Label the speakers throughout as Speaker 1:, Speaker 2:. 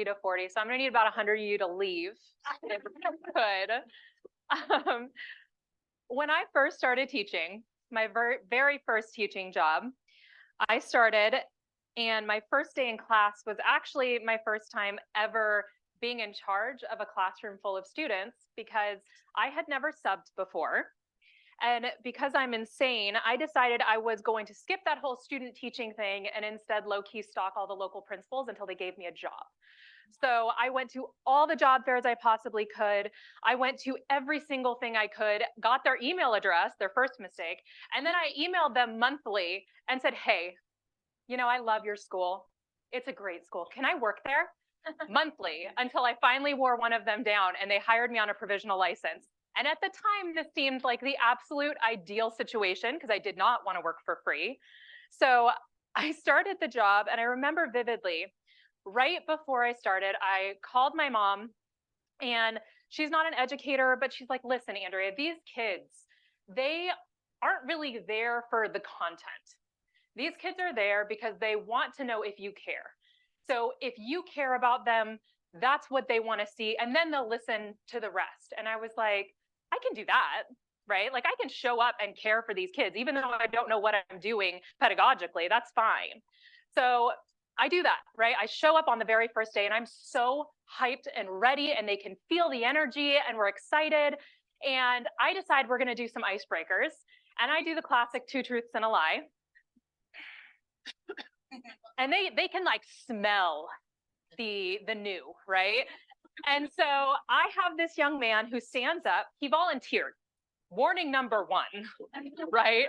Speaker 1: to 40. So I'm going to need about 100 of you to leave if you could. When I first started teaching, my very first teaching job, I started, and my first day in class was actually my first time ever being in charge of a classroom full of students, because I had never subbed before. And because I'm insane, I decided I was going to skip that whole student teaching thing and instead low-key stalk all the local principals until they gave me a job. So I went to all the job fairs I possibly could. I went to every single thing I could, got their email address, their first mistake, and then I emailed them monthly and said, hey, you know, I love your school. It's a great school. Can I work there? Monthly, until I finally wore one of them down and they hired me on a provisional license. And at the time, this seemed like the absolute ideal situation because I did not want to work for free. So I started the job, and I remember vividly, right before I started, I called my mom, and she's not an educator, but she's like, listen, Andrea, these kids, they aren't really there for the content. These kids are there because they want to know if you care. So if you care about them, that's what they want to see, and then they'll listen to the rest. And I was like, I can do that, right? Like, I can show up and care for these kids, even though I don't know what I'm doing pedagogically, that's fine. So I do that, right? I show up on the very first day and I'm so hyped and ready, and they can feel the energy and we're excited. And I decide we're going to do some icebreakers. And I do the classic 2 truths and a lie. And they can like smell the new, right? And so I have this young man who stands up. He volunteered. Warning number 1, right?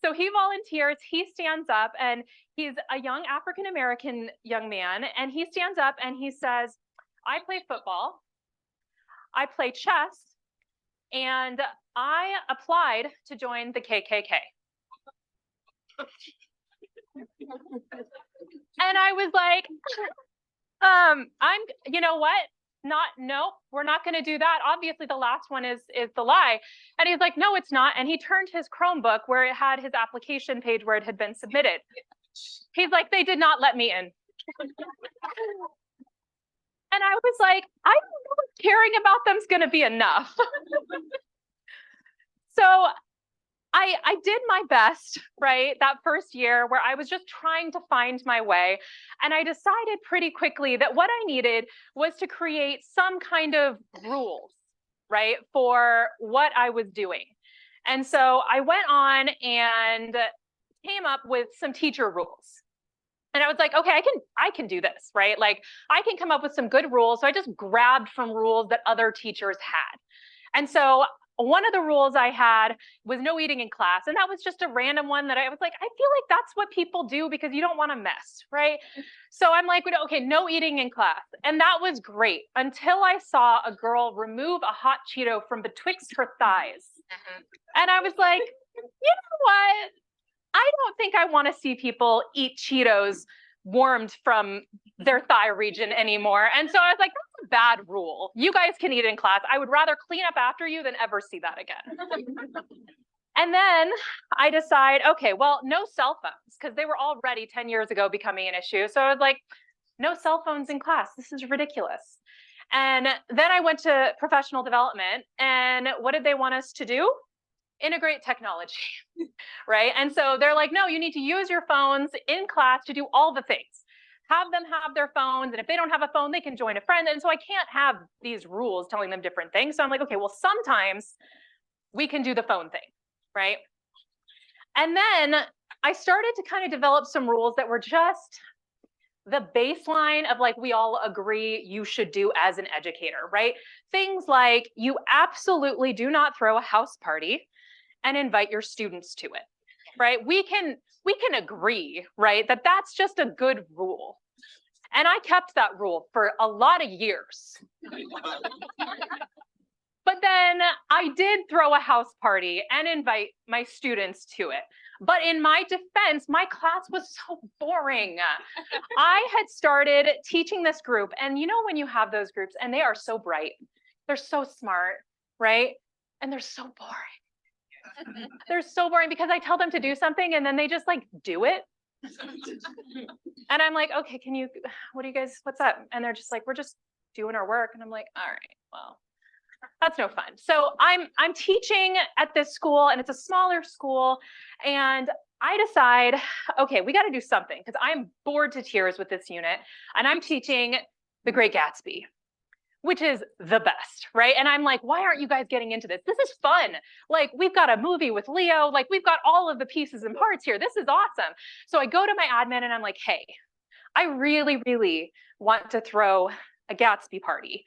Speaker 1: So he volunteers, he stands up, and he's a young African-American young man, and he stands up and he says, I play football, I play chess, and I applied to join the KKK. And I was like, you know what? No, we're not going to do that. Obviously, the last one is the lie. And he's like, no, it's not. And he turned his Chromebook where it had his application page where it had been submitted. He's like, they did not let me in. And I was like, I don't know if caring about them is going to be enough. So I did my best, right, that first year where I was just trying to find my way. And I decided pretty quickly that what I needed was to create some kind of rules, right, for what I was doing. And so I went on and came up with some teacher rules. And I was like, okay, I can do this, right? Like, I can come up with some good rules. So I just grabbed from rules that other teachers had. And so one of the rules I had was no eating in class. And that was just a random one that I was like, I feel like that's what people do because you don't want to mess, right? So I'm like, okay, no eating in class. And that was great until I saw a girl remove a hot Cheeto from betwixt her thighs. And I was like, you know what? I don't think I want to see people eat Cheetos warmed from their thigh region anymore. And so I was like, that's a bad rule. You guys can eat in class. I would rather clean up after you than ever see that again. And then I decide, okay, well, no cell phones, because they were already 10 years ago becoming an issue. So I was like, no cell phones in class. This is ridiculous. And then I went to professional development, and what did they want us to do? Integrate technology, right? And so they're like, no, you need to use your phones in class to do all the things. Have them have their phones, and if they don't have a phone, they can join a friend. And so I can't have these rules telling them different things. So I'm like, okay, well, sometimes we can do the phone thing, right? And then I started to kind of develop some rules that were just the baseline of like we all agree you should do as an educator, right? Things like you absolutely do not throw a house party and invite your students to it, right? We can agree, right, that that's just a good rule. And I kept that rule for a lot of years. But then I did throw a house party and invite my students to it. But in my defense, my class was so boring. I had started teaching this group, and you know when you have those groups and they are so bright, they're so smart, right? And they're so boring. They're so boring because I tell them to do something and then they just like do it, And I'm like, okay, what do you guys, what's up? And they're just like, we're just doing our work. And I'm like, all right, well, that's no fun. So I'm teaching at this school, and it's a smaller school, and I decide, okay, we got to do something because I'm bored to tears with this unit, and I'm teaching The Great Gatsby, which is the best, right? And I'm like, why aren't you guys getting into this? This is fun. Like, we've got a movie with Leo. Like, we've got all of the pieces and parts here. This is awesome. So I go to my admin and I'm like, hey, I really, really want to throw a Gatsby party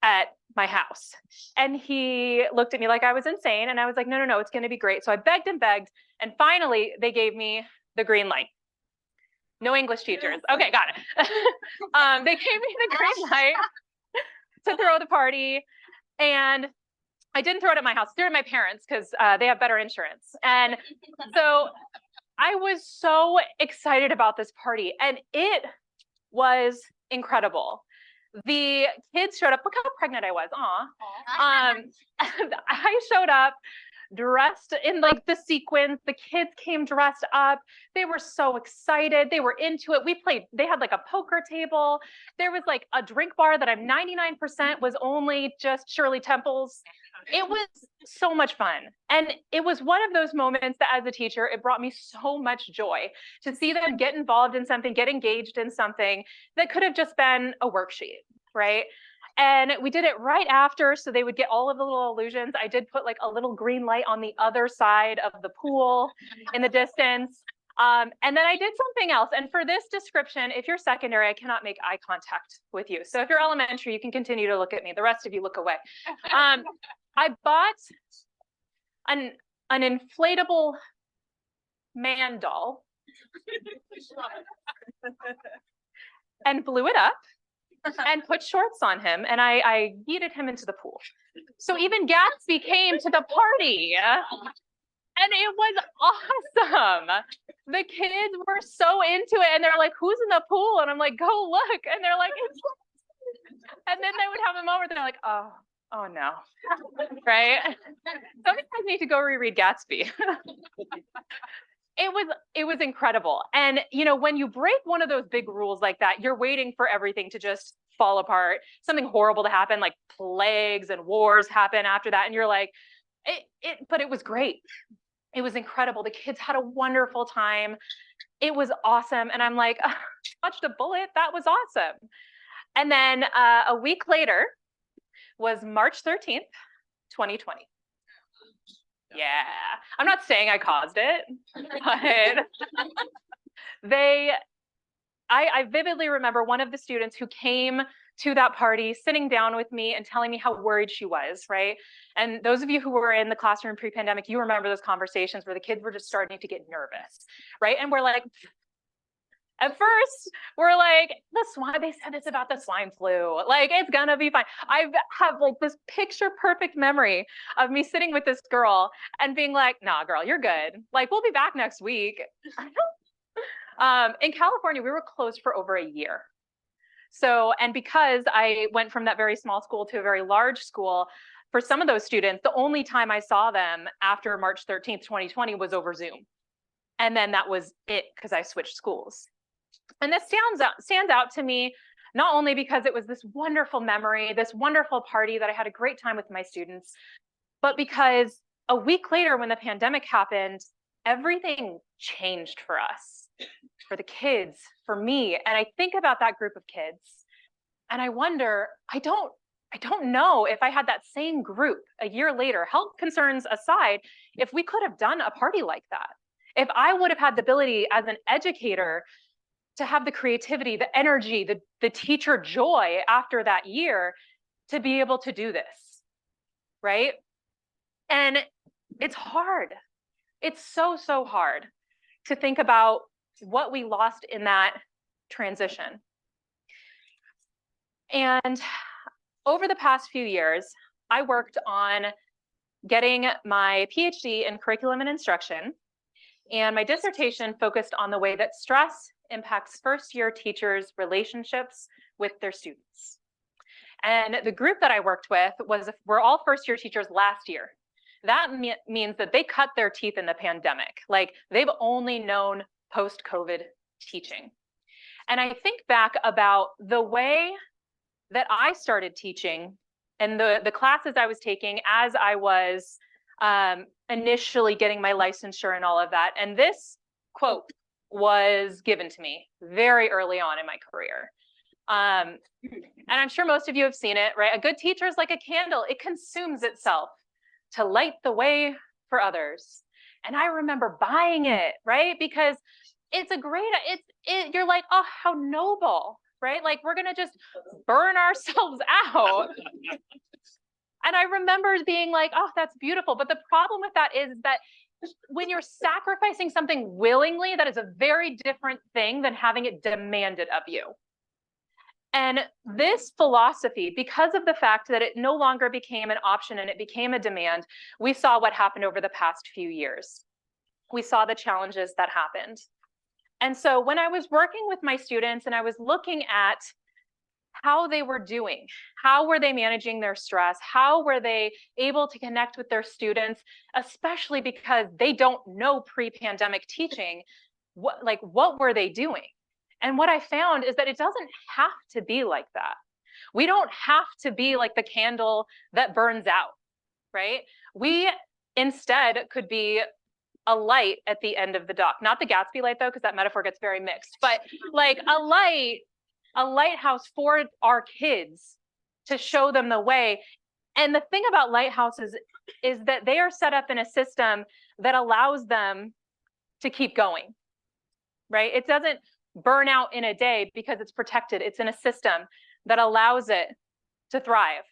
Speaker 1: at my house. And he looked at me like I was insane. And I was like, no, no, no, it's going to be great. So I begged and begged. And finally, they gave me the green light. No English teachers. Okay, got it. They gave me the green light to throw the party. And I didn't throw it at my house. I threw it at my parents because they have better insurance. And so I was so excited about this party. And it was incredible. The kids showed up. Look how pregnant I was. Aw. I showed up dressed in like the sequins. The kids came dressed up. They were so excited. They were into it. They had like a poker table. There was like a drink bar that I'm 99% was only just Shirley Temple's. It was so much fun. And it was one of those moments that as a teacher, it brought me so much joy to see them get involved in something, get engaged in something that could have just been a worksheet, right? And we did it right after, so they would get all of the little illusions. I did put like a little green light on the other side of the pool in the distance. And then I did something else. And for this description, if you're secondary, I cannot make eye contact with you. So if you're elementary, you can continue to look at me. The rest of you look away. I bought an inflatable man doll and blew it up and put shorts on him, and I yeeted him into the pool. So even Gatsby came to the party, and it was awesome. The kids were so into it, and they're like, who's in the pool? And I'm like, go look. And they're like, it's... And then they would have a moment, and they're like, oh no, right? Some guys need to go reread Gatsby. It was incredible. And you know, when you break one of those big rules like that, you're waiting for everything to just fall apart, something horrible to happen, like plagues and wars happen after that. And you're like, but it was great. It was incredible. The kids had a wonderful time. It was awesome. And I'm like, dodged a bullet. That was awesome. And then a week later was March 13th, 2020. Yeah, I'm not saying I caused it, but I vividly remember one of the students who came to that party sitting down with me and telling me how worried she was, right? And those of you who were in the classroom pre-pandemic, you remember those conversations where the kids were just starting to get nervous, right? And we're like, at first, we're like, they said this about the swine flu. Like, it's gonna be fine. I have like this picture perfect memory of me sitting with this girl and being like, nah, girl, you're good. Like, we'll be back next week. In California, we were closed for over a year. So, and because I went from that very small school to a very large school, for some of those students, the only time I saw them after March 13th, 2020 was over Zoom. And then that was it because I switched schools. And this stands out to me, not only because it was this wonderful memory, this wonderful party that I had a great time with my students, but because a week later when the pandemic happened, everything changed for us, for the kids, for me. And I think about that group of kids and I wonder, I don't know if I had that same group a year later, health concerns aside, if we could have done a party like that. If I would have had the ability as an educator to have the creativity, the energy, the teacher joy after that year to be able to do this, right? And it's hard. It's so, so hard to think about what we lost in that transition. And over the past few years, I worked on getting my PhD in curriculum and instruction, and my dissertation focused on the way that stress impacts first-year teachers' relationships with their students. And the group that I worked with were all first-year teachers last year. That means that they cut their teeth in the pandemic. Like, they've only known post-COVID teaching. And I think back about the way that I started teaching and the classes I was taking as I was initially getting my licensure and all of that. And this quote was given to me very early on in my career. And I'm sure most of you have seen it, right? A good teacher is like a candle. It consumes itself to light the way for others. And I remember buying it, right? Because it's a great, you're like, oh, how noble, right? Like we're going to just burn ourselves out. And I remember being like, oh, that's beautiful. But the problem with that is that when you're sacrificing something willingly, that is a very different thing than having it demanded of you. And this philosophy, because of the fact that it no longer became an option and it became a demand, we saw what happened over the past few years. We saw the challenges that happened. And so when I was working with my students and I was looking at how they were doing, how were they managing their stress, how were they able to connect with their students, especially because they don't know pre-pandemic teaching, what were they doing? And what I found is that it doesn't have to be like that. We don't have to be like the candle that burns out, right? We instead could be a light at the end of the dock. Not the Gatsby light though, because that metaphor gets very mixed, but like a lighthouse for our kids to show them the way. And the thing about lighthouses is that they are set up in a system that allows them to keep going, right? It doesn't burn out in a day because it's protected. It's in a system that allows it to thrive.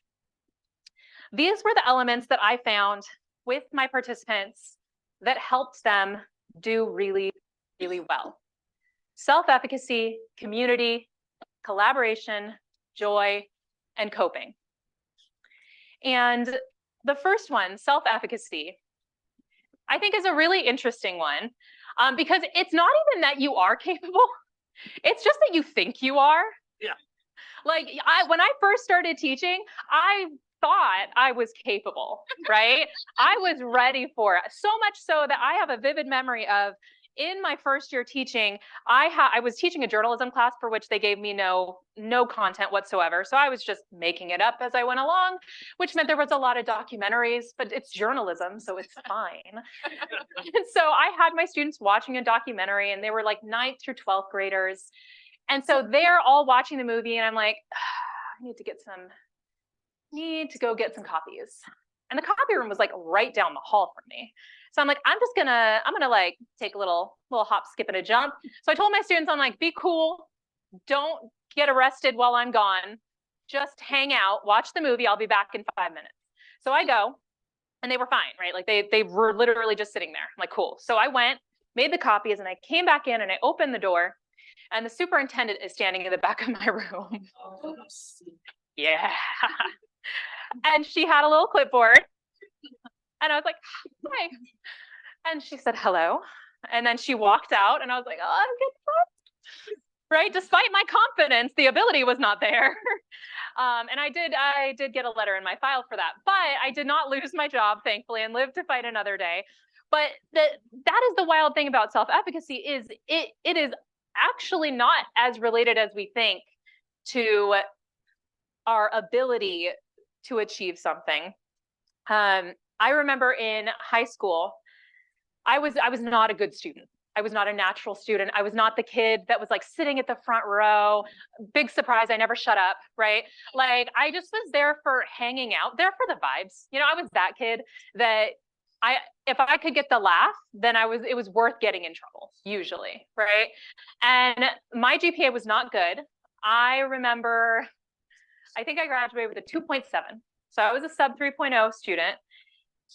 Speaker 1: These were the elements that I found with my participants that helped them do really, really well. Self-efficacy, community, collaboration, joy, and coping. And the first one, self-efficacy, I think is a really interesting one because it's not even that you are capable. It's just that you think you are.
Speaker 2: Yeah.
Speaker 1: Like when I first started teaching, I thought I was capable, right? I was ready for it. So much so that I have a vivid memory of in my first year teaching, I was teaching a journalism class for which they gave me no content whatsoever. So I was just making it up as I went along, which meant there was a lot of documentaries, but it's journalism, so it's fine. And so I had my students watching a documentary and they were like 9th through 12th graders. And so they're all watching the movie and I'm like, I need to go get some copies. And the copy room was like right down the hall from me. So I'm like, I'm gonna like take a little hop, skip, and a jump. So I told my students, I'm like, be cool. Don't get arrested while I'm gone. Just hang out, watch the movie. I'll be back in 5 minutes. So I go and they were fine, right? Like they were literally just sitting there. I'm like, cool. So I went, made the copies and I came back in and I opened the door and the superintendent is standing in the back of my room.
Speaker 2: Oh.
Speaker 1: Yeah. And she had a little clipboard. And I was like, hi. And she said, hello. And then she walked out and I was like, oh, I'm good. Right? Despite my confidence, the ability was not there. And I did get a letter in my file for that, but I did not lose my job, thankfully, and lived to fight another day. But that is the wild thing about self-efficacy is it is actually not as related as we think to our ability to achieve something. I remember in high school, I was not a good student. I was not a natural student. I was not the kid that was like sitting at the front row. Big surprise, I never shut up, right? Like I just was there for hanging out, there for the vibes. You know, I was that kid that if I could get the laugh, then it was worth getting in trouble, usually, right? And my GPA was not good. I remember, I think I graduated with a 2.7. So I was a sub 3.0 student.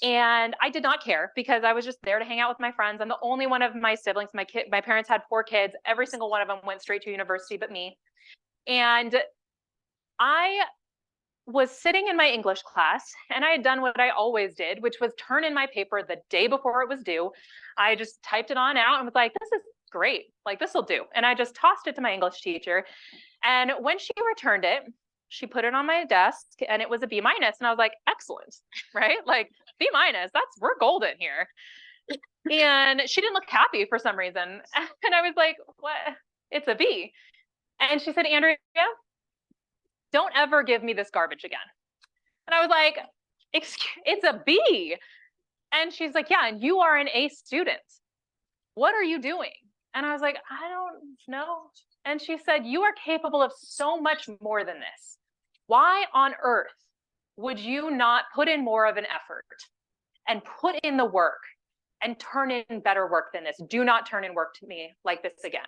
Speaker 1: And I did not care because I was just there to hang out with my friends. I'm the only one of my siblings. My parents had 4 kids. Every single one of them went straight to university but me. And I was sitting in my English class and I had done what I always did, which was turn in my paper the day before it was due. I just typed it on out and was like, this is great. Like, this will do. And I just tossed it to my English teacher. And when she returned it, she put it on my desk and it was a B-. And I was like, excellent, right? Like B-, we're golden here. And she didn't look happy for some reason. And I was like, what? It's a B. And she said, Andrea, don't ever give me this garbage again. And I was like, it's a B. And she's like, yeah, and you are an A student. What are you doing? And I was like, I don't know. And she said, you are capable of so much more than this. Why on earth would you not put in more of an effort and put in the work and turn in better work than this? Do not turn in work to me like this again.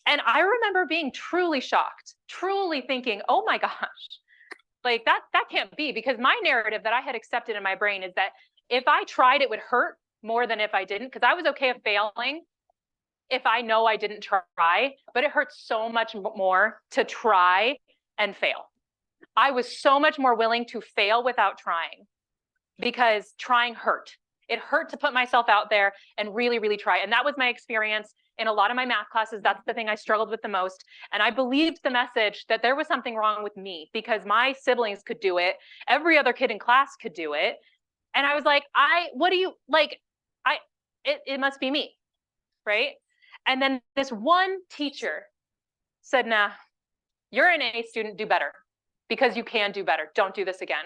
Speaker 1: And I remember being truly shocked, truly thinking, oh my gosh, like that can't be, because my narrative that I had accepted in my brain is that if I tried, it would hurt more than if I didn't, because I was okay with failing if I know I didn't try, but it hurts so much more to try and fail. I was so much more willing to fail without trying, because trying hurt. It hurt to put myself out there and really, really try. And that was my experience in a lot of my math classes. That's the thing I struggled with the most. And I believed the message that there was something wrong with me because my siblings could do it. Every other kid in class could do it. And I was like, it must be me, right? And then this one teacher said, nah, you're an A student, do better, because you can do better. Don't do this again.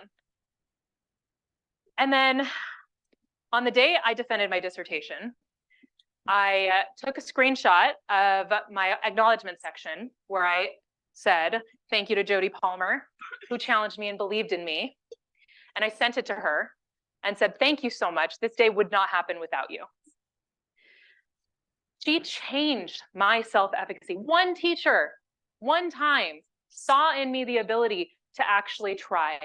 Speaker 1: And then on the day I defended my dissertation, I took a screenshot of my acknowledgement section where I said, thank you to Jody Palmer, who challenged me and believed in me. And I sent it to her and said, thank you so much. This day would not happen without you. She changed my self-efficacy. One teacher, one time, saw in me the ability to actually try.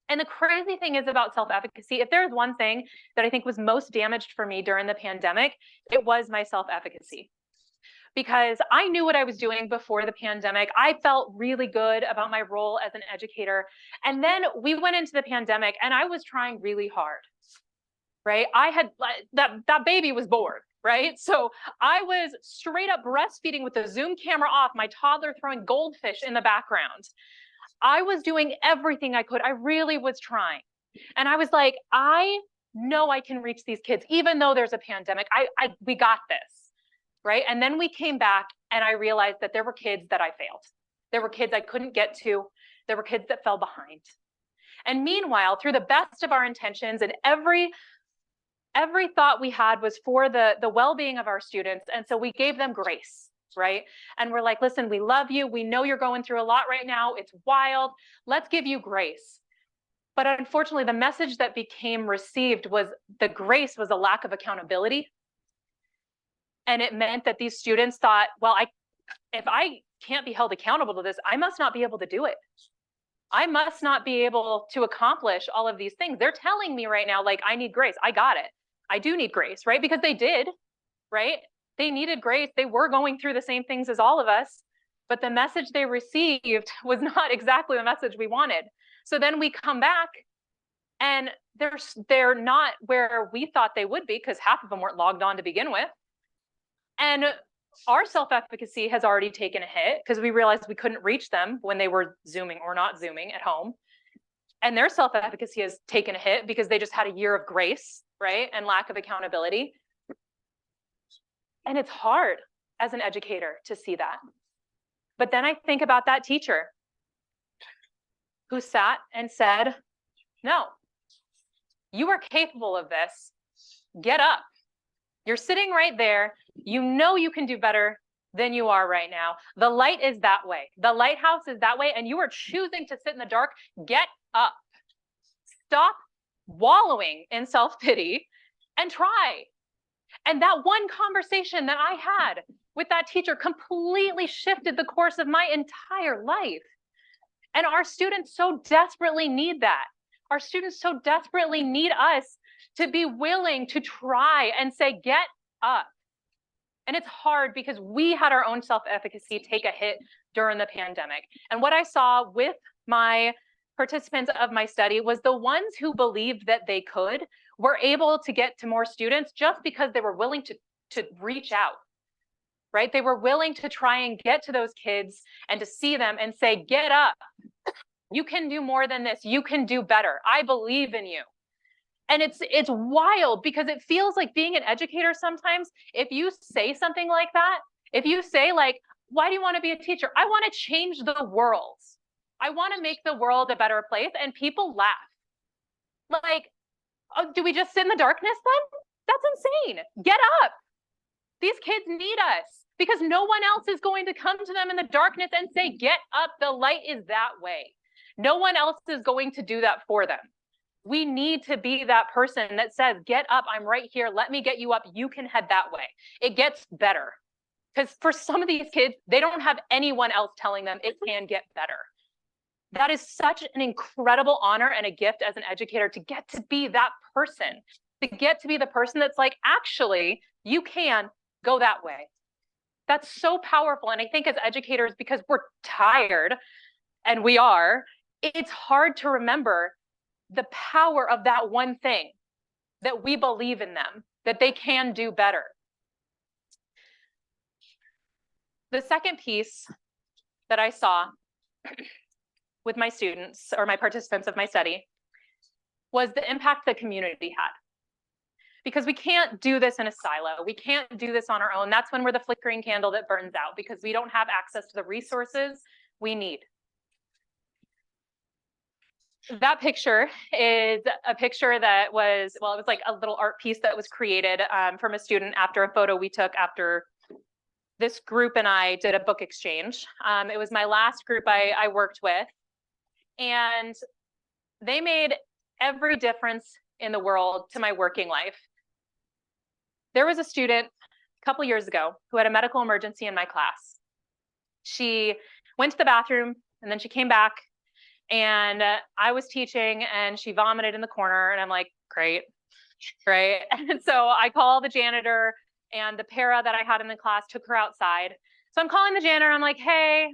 Speaker 1: And the crazy thing is about self-efficacy, if there's one thing that I think was most damaged for me during the pandemic, it was my self-efficacy. Because I knew what I was doing before the pandemic. I felt really good about my role as an educator. And then we went into the pandemic and I was trying really hard, right? I had, that baby was bored, right? So I was straight up breastfeeding with the Zoom camera off, my toddler throwing goldfish in the background. I was doing everything I could. I really was trying. And I was like, I know I can reach these kids, even though there's a pandemic. We got this, right? And then we came back and I realized that there were kids that I failed. There were kids I couldn't get to. There were kids that fell behind. And meanwhile, through the best of our intentions, and every thought we had was for the well-being of our students. And so we gave them grace, right? And we're like, listen, we love you. We know you're going through a lot right now. It's wild. Let's give you grace. But unfortunately, the message that became received was the grace was a lack of accountability. And it meant that these students thought, well, if I can't be held accountable to this, I must not be able to do it. I must not be able to accomplish all of these things. They're telling me right now, like, I need grace. I got it. I do need grace, right? Because they did, right? They needed grace. They were going through the same things as all of us, but the message they received was not exactly the message we wanted. So then we come back and they're not where we thought they would be, because half of them weren't logged on to begin with. And our self-efficacy has already taken a hit because we realized we couldn't reach them when they were Zooming or not Zooming at home. And their self-efficacy has taken a hit because they just had a year of grace, right? And lack of accountability. And it's hard as an educator to see that. But then I think about that teacher who sat and said, no, you are capable of this. Get up. You're sitting right there. You know you can do better than you are right now. The light is that way. The lighthouse is that way. And you are choosing to sit in the dark. Get up. Stop wallowing in self-pity and try. And that one conversation that I had with that teacher completely shifted the course of my entire life. And our students so desperately need that. Our students so desperately need us to be willing to try and say, get up. And it's hard because we had our own self-efficacy take a hit during the pandemic. And what I saw with my participants of my study was the ones who believed that they could were able to get to more students just because they were willing to reach out, right? They were willing to try and get to those kids and to see them and say, get up. You can do more than this. You can do better. I believe in you. And it's wild because it feels like being an educator sometimes, if you say something like that, if you say like, why do you want to be a teacher? I want to change the world. I want to make the world a better place. And people laugh. Like, oh, do we just sit in the darkness then? That's insane. Get up. These kids need us because no one else is going to come to them in the darkness and say, get up. The light is that way. No one else is going to do that for them. We need to be that person that says, get up, I'm right here, let me get you up, you can head that way. It gets better. Because for some of these kids, they don't have anyone else telling them it can get better. That is such an incredible honor and a gift as an educator to get to be that person, to get to be the person that's like, actually, you can go that way. That's so powerful. And I think as educators, because we're tired, and we are, it's hard to remember the power of that one thing, that we believe in them, that they can do better. The second piece that I saw with my students or my participants of my study was the impact the community had. Because we can't do this in a silo. We can't do this on our own. That's when we're the flickering candle that burns out because we don't have access to the resources we need. That picture is a picture that was, well, it was like a little art piece that was created from a student after a photo we took after this group and I did a book exchange. It was my last group I worked with, and they made every difference in the world to my working life. There was a student a couple years ago who had a medical emergency in my class. She went to the bathroom and then she came back, and I was teaching and she vomited in the corner, and I'm like, great, right? And so I call the janitor, and the para that I had in the class took her outside. So I'm calling the janitor, I'm like, hey,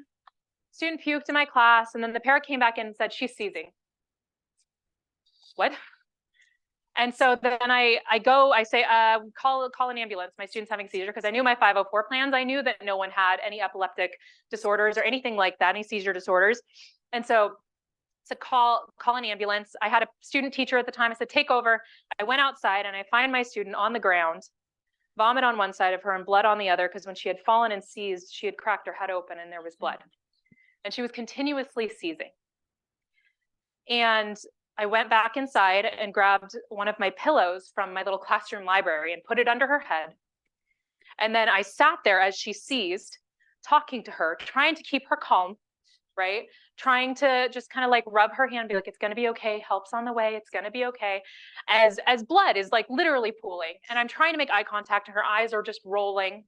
Speaker 1: student puked in my class. And then the para came back in and said, she's seizing. What? And so then I say, call an ambulance. My student's having a seizure, because I knew my 504 plans. I knew that no one had any epileptic disorders or anything like that, any seizure disorders. And so call an ambulance. I had a student teacher at the time. I said, take over. I went outside and I find my student on the ground, vomit on one side of her and blood on the other, because when she had fallen and seized, she had cracked her head open and there was blood. And she was continuously seizing. And I went back inside and grabbed one of my pillows from my little classroom library and put it under her head. And then I sat there as she seized, talking to her, trying to keep her calm, right? Trying to just kind of like rub her hand, be like, it's going to be okay. Help's on the way. It's going to be okay. As blood is like literally pooling. And I'm trying to make eye contact and her eyes are just rolling.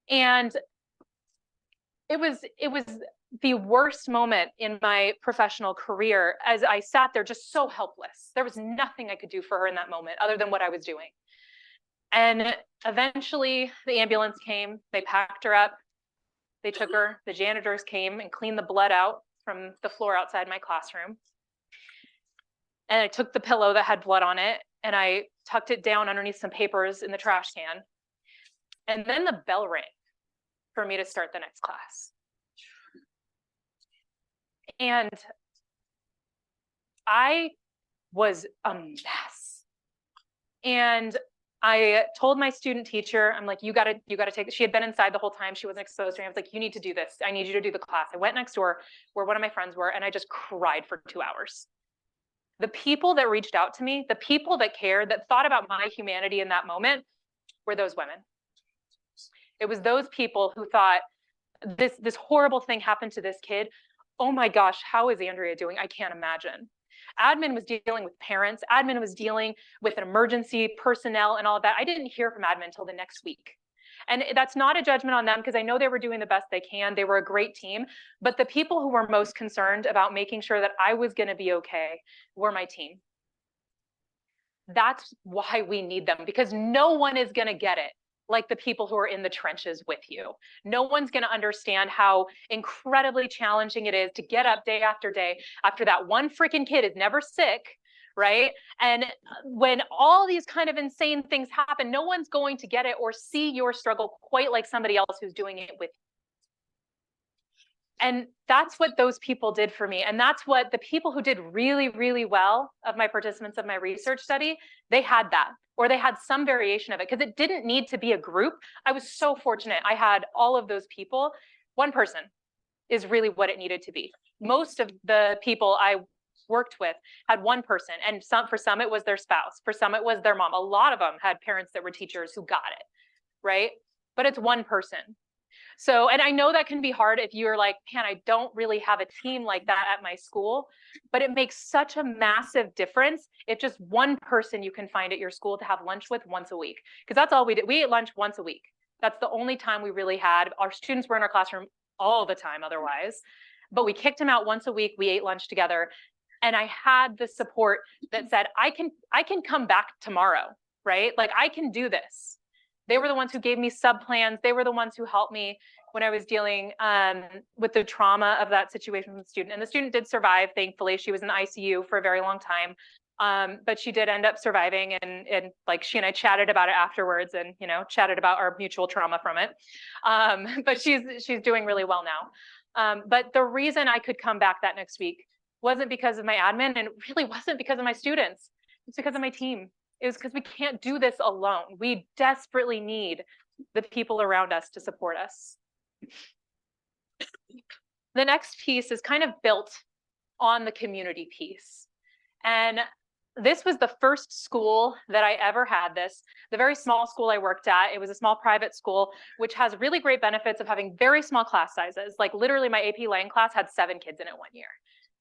Speaker 1: And it was the worst moment in my professional career, as I sat there just so helpless. There was nothing I could do for her in that moment other than what I was doing. And eventually the ambulance came, they packed her up, they took her, the janitors came and cleaned the blood out from the floor outside my classroom. And I took the pillow that had blood on it and I tucked it down underneath some papers in the trash can. And then the bell rang for me to start the next class. And I was a mess. And I told my student teacher, I'm like, you gotta take it. She had been inside the whole time. She wasn't exposed to me. I was like, you need to do this. I need you to do the class. I went next door where one of my friends were, and I just cried for 2 hours. The people that reached out to me, the people that cared, that thought about my humanity in that moment, were those women. It was those people who thought, this horrible thing happened to this kid. Oh my gosh, how is Andrea doing? I can't imagine. Admin was dealing with parents. Admin was dealing with an emergency personnel and all of that. I didn't hear from admin until the next week. And that's not a judgment on them, because I know they were doing the best they can. They were a great team. But the people who were most concerned about making sure that I was going to be okay were my team. That's why we need them, because no one is going to get it like the people who are in the trenches with you. No one's going to understand how incredibly challenging it is to get up day after day after that one freaking kid is never sick, right? And when all these kind of insane things happen, no one's going to get it or see your struggle quite like somebody else who's doing it with And that's what those people did for me. And that's what the people who did really, really well of my participants of my research study, they had that, or they had some variation of it, because it didn't need to be a group. I was so fortunate. I had all of those people. One person is really what it needed to be. Most of the people I worked with had one person, and for some it was their spouse, for some it was their mom. A lot of them had parents that were teachers who got it, right? But it's one person. So, and I know that can be hard if you're like, man, I don't really have a team like that at my school, but it makes such a massive difference if just one person you can find at your school to have lunch with once a week. Because that's all we did. We ate lunch once a week. That's the only time we really had. Our students were in our classroom all the time otherwise, but we kicked them out once a week. We ate lunch together. And I had the support that said, I can come back tomorrow, right? Like, I can do this. They were the ones who gave me sub plans. They were the ones who helped me when I was dealing with the trauma of that situation with the student. And the student did survive, thankfully. She was in the ICU for a very long time, but she did end up surviving. And like, she and I chatted about it afterwards, and chatted about our mutual trauma from it. But she's doing really well now. But the reason I could come back that next week wasn't because of my admin, and it really wasn't because of my students. It's because of my team. It was because we can't do this alone. We desperately need the people around us to support us. The next piece is kind of built on the community piece. And this was the first school that I ever had this. The very small school I worked at, it was a small private school, which has really great benefits of having very small class sizes. Like, literally my AP Lang class had 7 kids in it one year.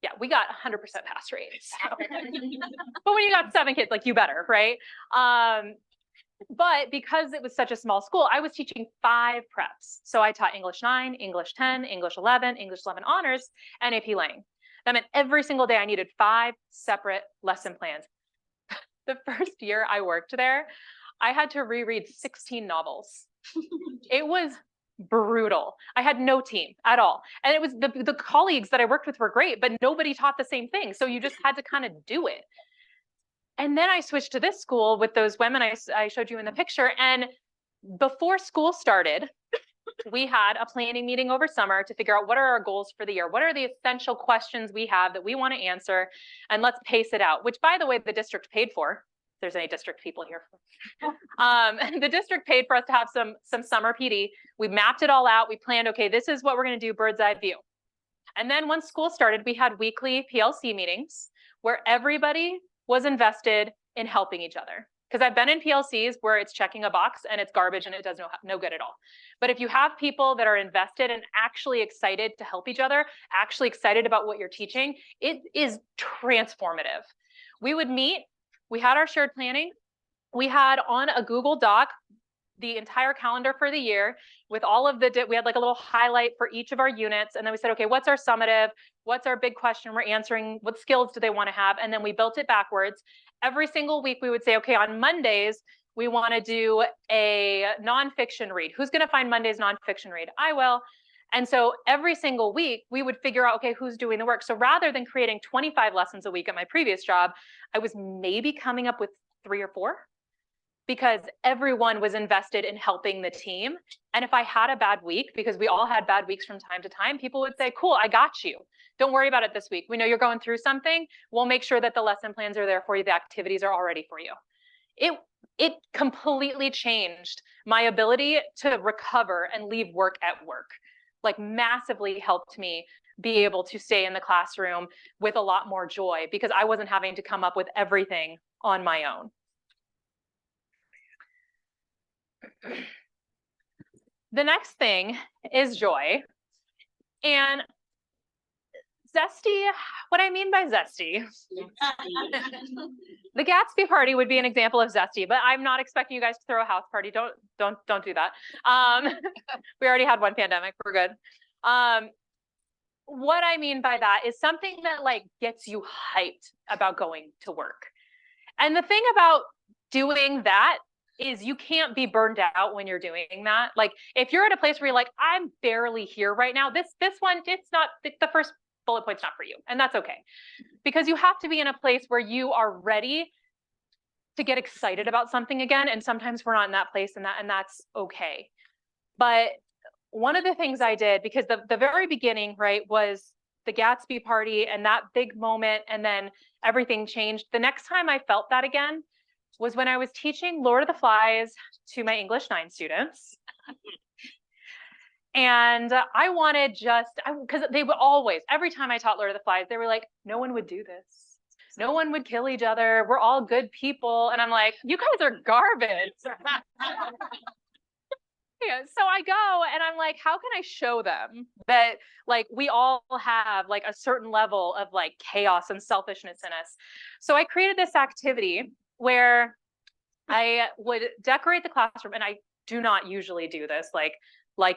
Speaker 1: Yeah, we got 100% pass rate. So. But when you got 7 kids, like, you better, right? But because it was such a small school, I was teaching 5 preps. So I taught English 9, English 10, English 11, English 11 honors, and AP Lang. That meant every single day I needed 5 separate lesson plans. The first year I worked there, I had to reread 16 novels. It was brutal. I had no team at all. And it was the colleagues that I worked with were great, but nobody taught the same thing. So you just had to kind of do it. And then I switched to this school with those women I showed you in the picture. And before school started, we had a planning meeting over summer to figure out what are our goals for the year. What are the essential questions we have that we want to answer? And let's pace it out, which, by the way, the district paid for. If there's any district people here. The district paid for us to have some summer PD. We mapped it all out. We planned, okay, this is what we're going to do, bird's eye view. And then once school started, we had weekly PLC meetings where everybody was invested in helping each other. Because I've been in PLCs where it's checking a box and it's garbage and it does no good at all. But if you have people that are invested and actually excited to help each other, actually excited about what you're teaching, it is transformative. We would meet, we had our shared planning, we had on a Google Doc the entire calendar for the year with all of we had like a little highlight for each of our units. And then we said, okay, what's our summative? What's our big question we're answering? What skills do they want to have? And then we built it backwards. Every single week we would say, okay, on Mondays, we want to do a nonfiction read. Who's going to find Monday's nonfiction read? I will. And so every single week we would figure out, okay, who's doing the work? So rather than creating 25 lessons a week at my previous job, I was maybe coming up with 3 or 4. Because everyone was invested in helping the team. And if I had a bad week, because we all had bad weeks from time to time, people would say, cool, I got you. Don't worry about it this week. We know you're going through something. We'll make sure that the lesson plans are there for you. The activities are already for you. It completely changed my ability to recover and leave work at work. Like, massively helped me be able to stay in the classroom with a lot more joy because I wasn't having to come up with everything on my own. The next thing is joy. And Zesty, what I mean by Zesty, the Gatsby party would be an example of Zesty, but I'm not expecting you guys to throw a house party. Don't do that. We already had one pandemic. We're good. What I mean by that is something that like gets you hyped about going to work. And the thing about doing that is you can't be burned out when you're doing that. Like, if you're at a place where you're like, I'm barely here right now, this one, it's not, the first bullet point's not for you. And that's okay. Because you have to be in a place where you are ready to get excited about something again. And sometimes we're not in that place, and that's okay. But one of the things I did, because the very beginning, right, was the Gatsby party and that big moment, and then everything changed. The next time I felt that again was when I was teaching Lord of the Flies to my English 9 students. And I wanted because they would always, every time I taught Lord of the Flies, they were like, no one would do this. No one would kill each other. We're all good people. And I'm like, you guys are garbage. Yeah, so I go and I'm like, how can I show them that like we all have like a certain level of like chaos and selfishness in us? So I created this activity where I would decorate the classroom, and I do not usually do this like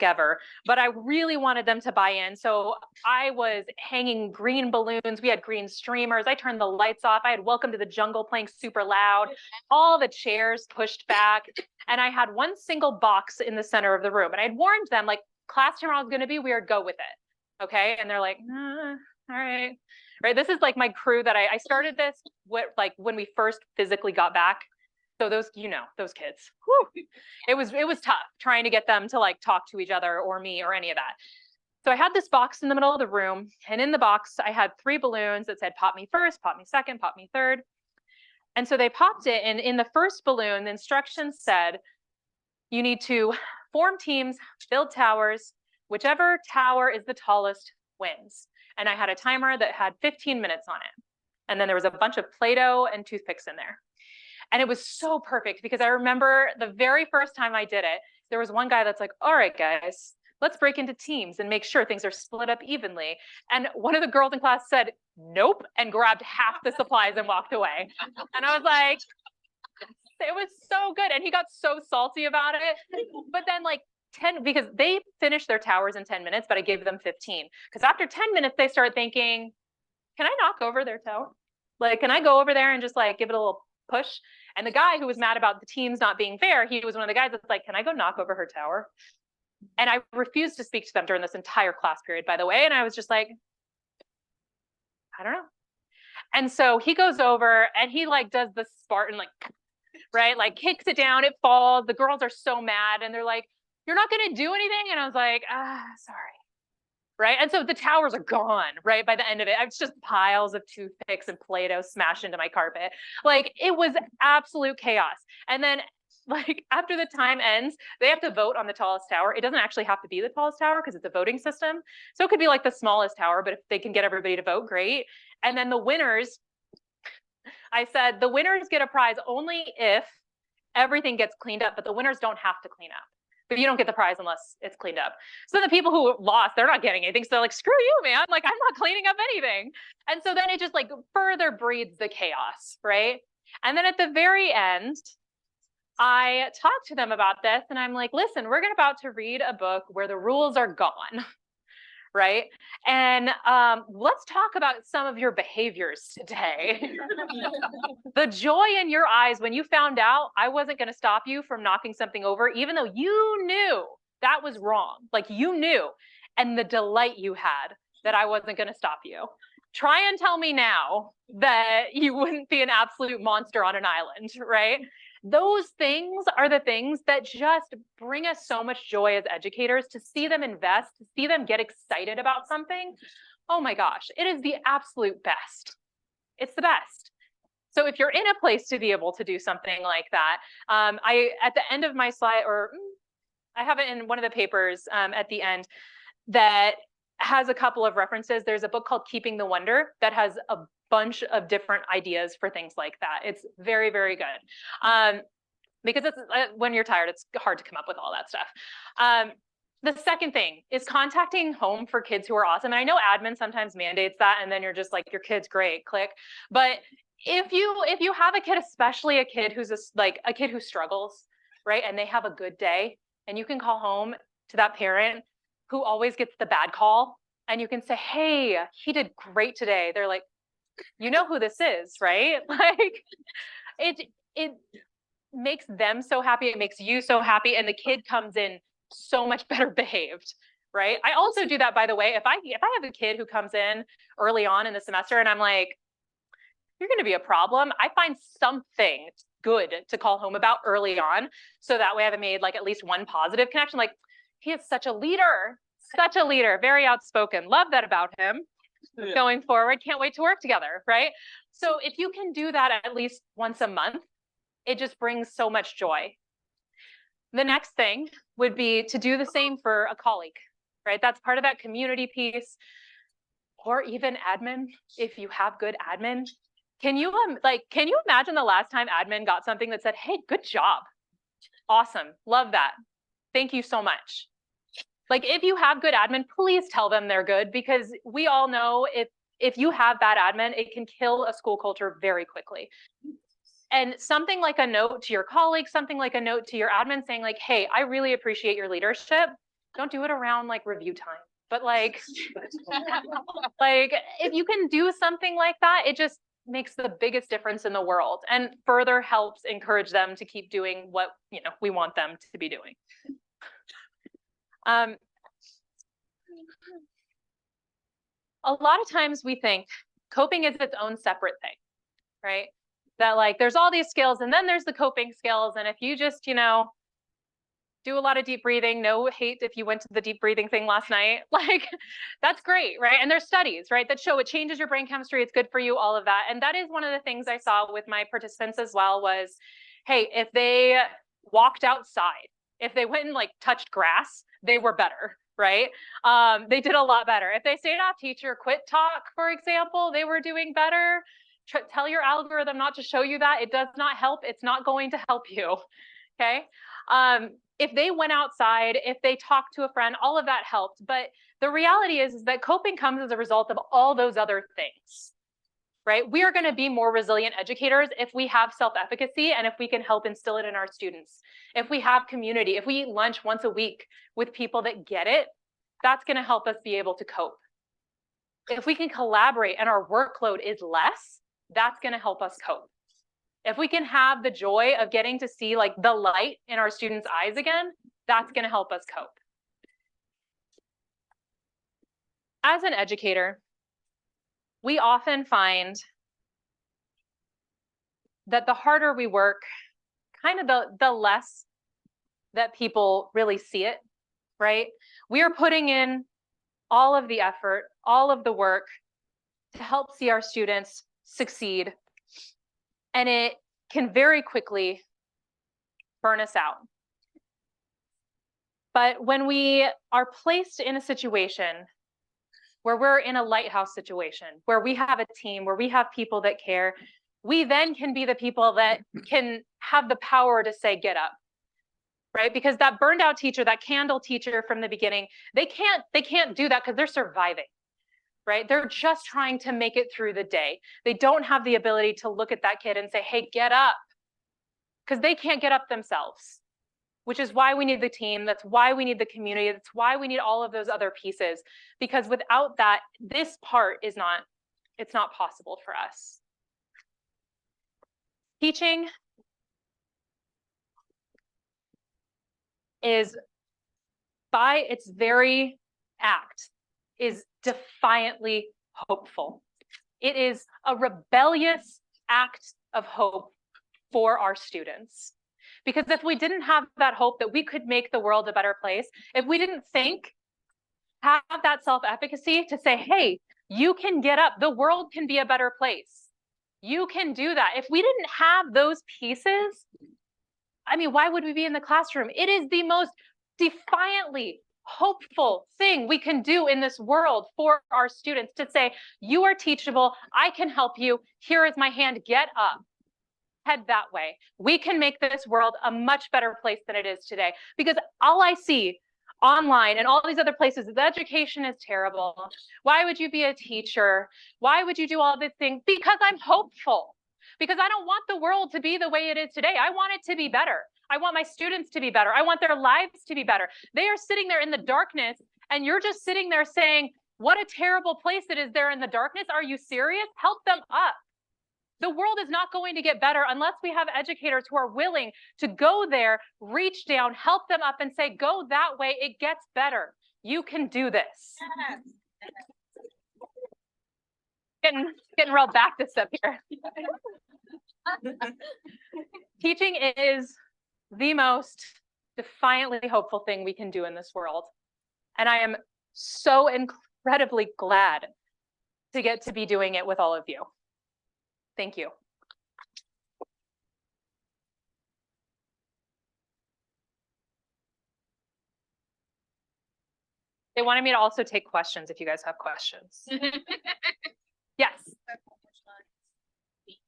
Speaker 1: ever, but I really wanted them to buy in. So I was hanging green balloons. We had green streamers. I turned the lights off. I had Welcome to the Jungle playing super loud, all the chairs pushed back. And I had one single box in the center of the room. And I'd warned them, like, class tomorrow is going to be weird. Go with it. Okay. And they're like, all right. Right. This is like my crew that I started this with, like, when we first physically got back. So those, those kids, whew, it was tough trying to get them to like talk to each other or me or any of that. So I had this box in the middle of the room, and in the box I had 3 balloons that said pop me first, pop me second, pop me third. And so they popped it, and in the first balloon, the instructions said, you need to form teams, build towers, whichever tower is the tallest wins. And I had a timer that had 15 minutes on it. And then there was a bunch of Play-Doh and toothpicks in there. And it was so perfect because I remember the very first time I did it, there was one guy that's like, all right, guys, let's break into teams and make sure things are split up evenly. And one of the girls in class said, nope, and grabbed half the supplies and walked away. And I was like, it was so good. And he got so salty about it. But then like 10, because they finished their towers in 10 minutes, but I gave them 15. Because after 10 minutes, they start thinking, can I knock over their tower? Like, can I go over there and just like give it a little push? And the guy who was mad about the teams not being fair, he was one of the guys that's like, can I go knock over her tower? And I refused to speak to them during this entire class period, by the way. And I was just like, I don't know. And so he goes over and he like does the Spartan, like, right? Like kicks it down, it falls. The girls are so mad and they're like, you're not going to do anything? And I was like, sorry. Right. And so the towers are gone, right? By the end of it, it's just piles of toothpicks and Play-Doh smashed into my carpet. Like it was absolute chaos. And then like after the time ends, they have to vote on the tallest tower. It doesn't actually have to be the tallest tower because it's a voting system. So it could be like the smallest tower, but if they can get everybody to vote, great. And then the winners, I said, the winners get a prize only if everything gets cleaned up, but the winners don't have to clean up. But you don't get the prize unless it's cleaned up. So the people who lost, they're not getting anything. So they're like, screw you, man. Like, I'm not cleaning up anything. And so then it just like further breeds the chaos, right? And then at the very end, I talked to them about this and I'm like, listen, we're about to read a book where the rules are gone, right? And let's talk about some of your behaviors today. The joy in your eyes when you found out I wasn't going to stop you from knocking something over, even though you knew that was wrong. Like you knew, and the delight you had that I wasn't going to stop you. Try and tell me now that you wouldn't be an absolute monster on an island, right? Those things are the things that just bring us so much joy as educators, to see them invest, to see them get excited about something. Oh my gosh, it is the absolute best. It's the best. So if you're in a place to be able to do something like that, at the end of my slide, or I have it in one of the papers at the end that has a couple of references. There's a book called Keeping the Wonder that has a bunch of different ideas for things like that. It's very, very good. Because it's when you're tired, it's hard to come up with all that stuff. The second thing is contacting home for kids who are awesome. And I know admin sometimes mandates that, and then you're just like, your kid's great, click. But if you have a kid, especially a kid who's a kid who struggles, right, and they have a good day, and you can call home to that parent who always gets the bad call, and you can say, hey, he did great today. They're like, you know who this is, right? Like it makes them so happy. It makes you so happy. And the kid comes in so much better behaved, right? I also do that, by the way. If I have a kid who comes in early on in the semester and I'm like, you're going to be a problem, I find something good to call home about early on. So that way I've made like at least one positive connection. Like, He is such a leader, very outspoken. Love that about him. Going forward, can't wait to work together, right? So if you can do that at least once a month, it just brings so much joy. The next thing would be to do the same for a colleague, right? That's part of that community piece, or even admin, if you have good admin. Can you imagine the last time admin got something that said, hey, good job, awesome, love that, thank you so much. Like, if you have good admin, please tell them they're good, because we all know if you have bad admin, it can kill a school culture very quickly. And something like a note to your colleagues, something like a note to your admin saying like, hey, I really appreciate your leadership. Don't do it around like review time, but like, like if you can do something like that, it just makes the biggest difference in the world and further helps encourage them to keep doing what, you know, we want them to be doing. A lot of times we think coping is its own separate thing, right? That like there's all these skills and then there's the coping skills. And if you just, you know, do a lot of deep breathing, no hate if you went to the deep breathing thing last night, like that's great, right? And there's studies, right, that show it changes your brain chemistry, it's good for you, all of that. And that is one of the things I saw with my participants as well was, hey, if they walked outside, if they went and like touched grass, they were better, right? They did a lot better. If they stayed off teacher, quit talk, for example, they were doing better. Tell your algorithm not to show you that. It does not help. It's not going to help you, okay? If they went outside, if they talked to a friend, all of that helped. But the reality is that coping comes as a result of all those other things, right? We are going to be more resilient educators if we have self-efficacy and if we can help instill it in our students. If we have community, if we eat lunch once a week with people that get it, that's going to help us be able to cope. If we can collaborate and our workload is less, that's going to help us cope. If we can have the joy of getting to see like the light in our students' eyes again, that's going to help us cope. As an educator, we often find that the harder we work, kind of the less that people really see it, right? We are putting in all of the effort, all of the work to help see our students succeed. And it can very quickly burn us out. But when we are placed in a situation where we're in a lighthouse situation, where we have a team, where we have people that care, we then can be the people that can have the power to say, get up, right? Because that burned out teacher, that candle teacher from the beginning, they can't do that because they're surviving, right? They're just trying to make it through the day. They don't have the ability to look at that kid and say, hey, get up, because they can't get up themselves, which is why we need the team. That's why we need the community. That's why we need all of those other pieces, because without that, this part is not, it's not possible for us. Teaching is, by its very act, is defiantly hopeful. It is a rebellious act of hope for our students. Because if we didn't have that hope that we could make the world a better place, if we didn't have that self-efficacy to say, hey, you can get up, the world can be a better place. You can do that. If we didn't have those pieces, I mean, why would we be in the classroom? It is the most defiantly hopeful thing we can do in this world for our students, to say, you are teachable, I can help you, here is my hand, get up, head that way. We can make this world a much better place than it is today. Because all I see online and all these other places, the education is terrible. Why would you be a teacher? Why would you do all these things? Because I'm hopeful. Because I don't want the world to be the way it is today. I want it to be better. I want my students to be better. I want their lives to be better. They are sitting there in the darkness, and you're just sitting there saying, what a terrible place it is there in the darkness. Are you serious? Help them up. The world is not going to get better unless we have educators who are willing to go there, reach down, help them up, and say, go that way, it gets better. You can do this. Getting real Baptist up here. Teaching is the most defiantly hopeful thing we can do in this world. And I am so incredibly glad to get to be doing it with all of you. Thank you. They wanted me to also take questions if you guys have questions. Yes.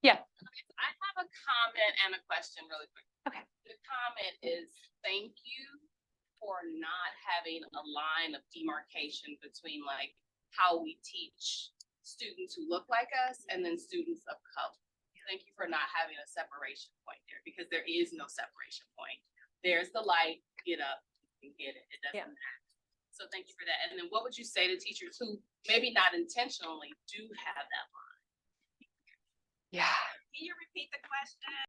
Speaker 1: Yeah.
Speaker 2: I have a comment and a question really quick.
Speaker 1: Okay.
Speaker 2: The comment is thank you for not having a line of demarcation between like how we teach students who look like us and then students of color. Thank you for not having a separation point there, because there is no separation point. There's the light, get up and get it. It doesn't matter. So thank you for that. And then what would you say to teachers who maybe not intentionally do have that line?
Speaker 1: Yeah.
Speaker 2: Can you repeat the question?